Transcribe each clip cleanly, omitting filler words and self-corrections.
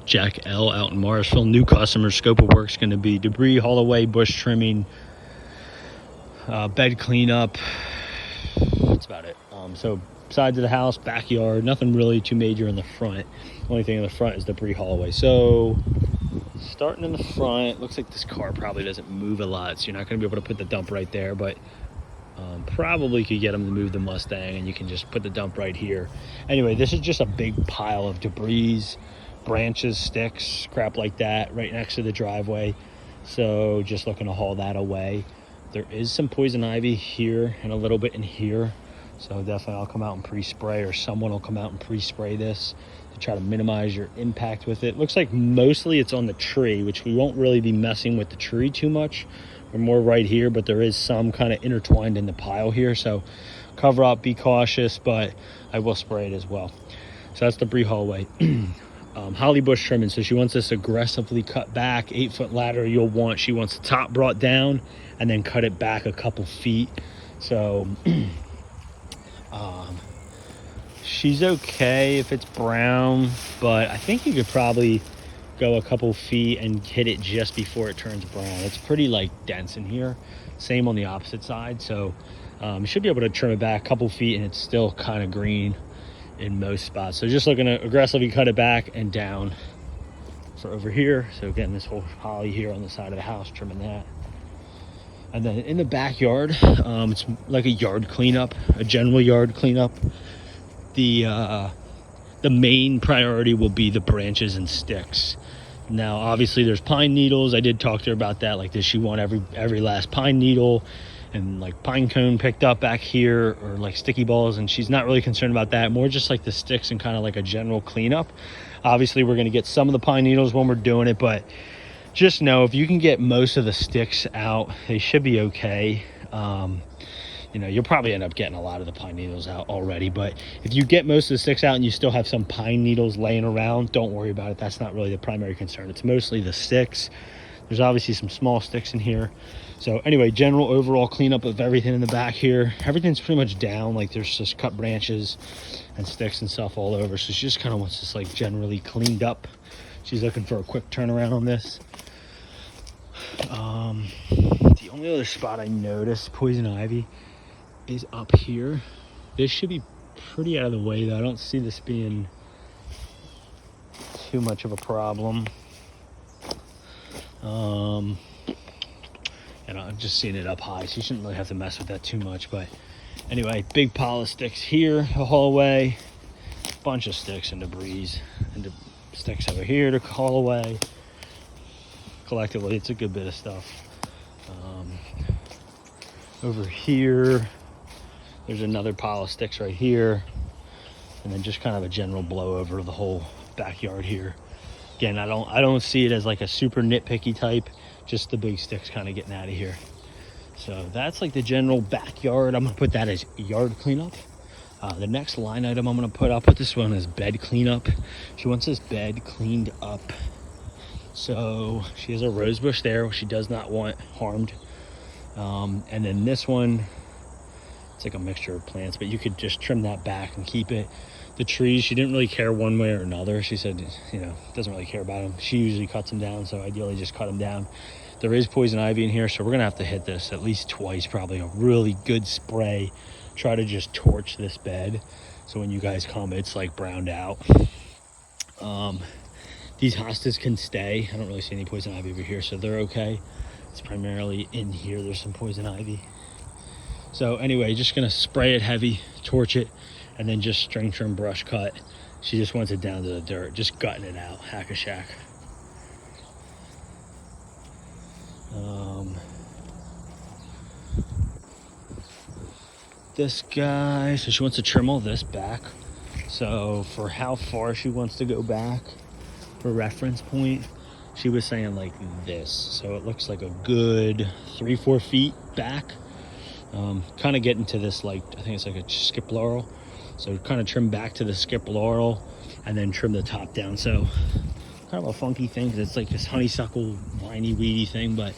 Jack L out in Morrisville. New customer. Scope of work's going to be debris haul away, bush trimming, bed cleanup. That's about it. So sides of the house, backyard, nothing really too major in the front. Only thing in the front is debris haul away. So starting in the front, looks like this car probably doesn't move a lot, so you're not going to be able to put the dump right there, but probably could get them to move the Mustang, and you can just put the dump right here. Anyway, this is just a big pile of debris, branches, sticks, crap like that right next to the driveway. So just looking to haul that away. There is some poison ivy here and a little bit in here, so definitely I'll come out and pre-spray, or someone will come out and pre-spray this to try to minimize your impact with it. Looks like mostly it's on the tree, which we won't really be messing with the tree too much. We're more right here, but there is some kind of intertwined in the pile here, so cover up, be cautious, but I will spray it as well. So that's the debris hallway. Holly bush trimming, so she wants this aggressively cut back, 8-foot ladder. She wants the top brought down and then cut it back a couple feet. So she's okay if it's brown, but I think you could probably go a couple feet and hit it just before it turns brown. It's pretty like dense in here. Same on the opposite side, so you should be able to trim it back a couple feet and it's still kind of green in most spots. So just looking to aggressively cut it back and down for over here. So again, this whole holly here on the side of the house, trimming that. And then in the backyard, it's like a yard cleanup, a general yard cleanup. The main priority will be the branches and sticks. Now, obviously, there's pine needles. I did talk to her about that. Like, does she want every last pine needle and like pine cone picked up back here, or like sticky balls? And she's not really concerned about that. More just like the sticks and kind of like a general cleanup. Obviously, we're going to get some of the pine needles when we're doing it, but just know if you can get most of the sticks out, they should be okay. You know, you'll probably end up getting a lot of the pine needles out already, but if you get most of the sticks out and you still have some pine needles laying around, don't worry about it. That's not really the primary concern. It's mostly the sticks. There's obviously some small sticks in here. So anyway, general overall cleanup of everything in the back here. Everything's pretty much down. Like, there's just cut branches and sticks and stuff all over. So she just kind of wants this like generally cleaned up. She's looking for a quick turnaround on this. The only other spot I noticed poison ivy is up here. This should be pretty out of the way though. I don't see this being too much of a problem. And I'm just seeing it up high, so you shouldn't really have to mess with that too much. But anyway, big pile of sticks here, the hallway, bunch of sticks and debris, and sticks over here to haul away. Collectively, it's a good bit of stuff. Over here, there's another pile of sticks right here, and then just kind of a general blow over the whole backyard here. Again, I don't see it as like a super nitpicky type, just the big sticks kind of getting out of here. So that's like the general backyard. I'm gonna put that as yard cleanup. The next line item I'm gonna put this one is bed cleanup. She wants this bed cleaned up. So she has a rose bush there, which she does not want harmed. And then this one, it's like a mixture of plants, but you could just trim that back and keep it. The trees, she didn't really care one way or another. She said, you know, doesn't really care about them. She usually cuts them down, so ideally just cut them down. There is poison ivy in here, so we're gonna have to hit this at least twice, probably a really good spray. Try to just torch this bed, so when you guys come, it's like browned out. These hostas can stay. I don't really see any poison ivy over here, so they're okay. It's primarily in here, there's some poison ivy. So anyway, just gonna spray it heavy, torch it, and then just string trim, brush cut. She just wants it down to the dirt, just gutting it out, hack-a-shack. This guy, so she wants to trim all this back. So for how far she wants to go back, for reference point, she was saying like this. So it looks like a good 3-4 feet back. Kind of getting to this, like, I think it's like a skip laurel. So kind of trim back to the skip laurel and then trim the top down. So kind of a funky thing, because it's like this honeysuckle, viney, weedy thing, but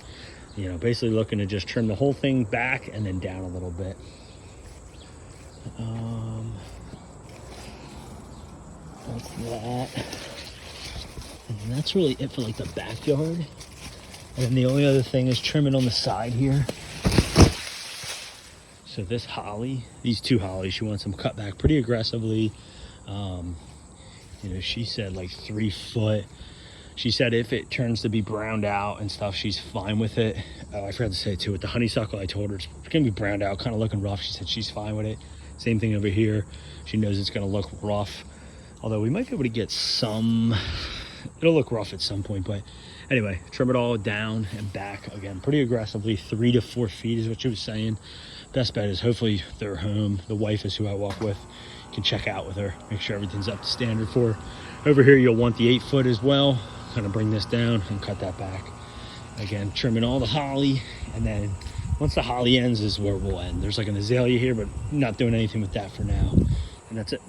you know, basically looking to just trim the whole thing back and then down a little bit. That's that. And And that's really it for like the backyard. And then the only other thing is trimming on the side here. So this holly, these two hollies, she wants them cut back pretty aggressively. You know, she said like 3 foot. She said if it turns to be browned out and stuff, she's fine with it. Oh, I forgot to say too, with the honeysuckle, I told her it's gonna be browned out, kind of looking rough. She said she's fine with it. Same thing over here. She knows it's gonna look rough. Although we might be able to get some, it'll look rough at some point, but anyway, trim it all down and back again, pretty aggressively. 3 to 4 feet is what she was saying. Best bet is hopefully they're home. The wife is who I walk with. Can check out with her, make sure everything's up to standard for her. Over here, you'll want the 8 foot as well. Kind of bring this down and cut that back. Again, trimming all the holly, and then once the holly ends is where we'll end. There's like an azalea here, but not doing anything with that for now. And that's it.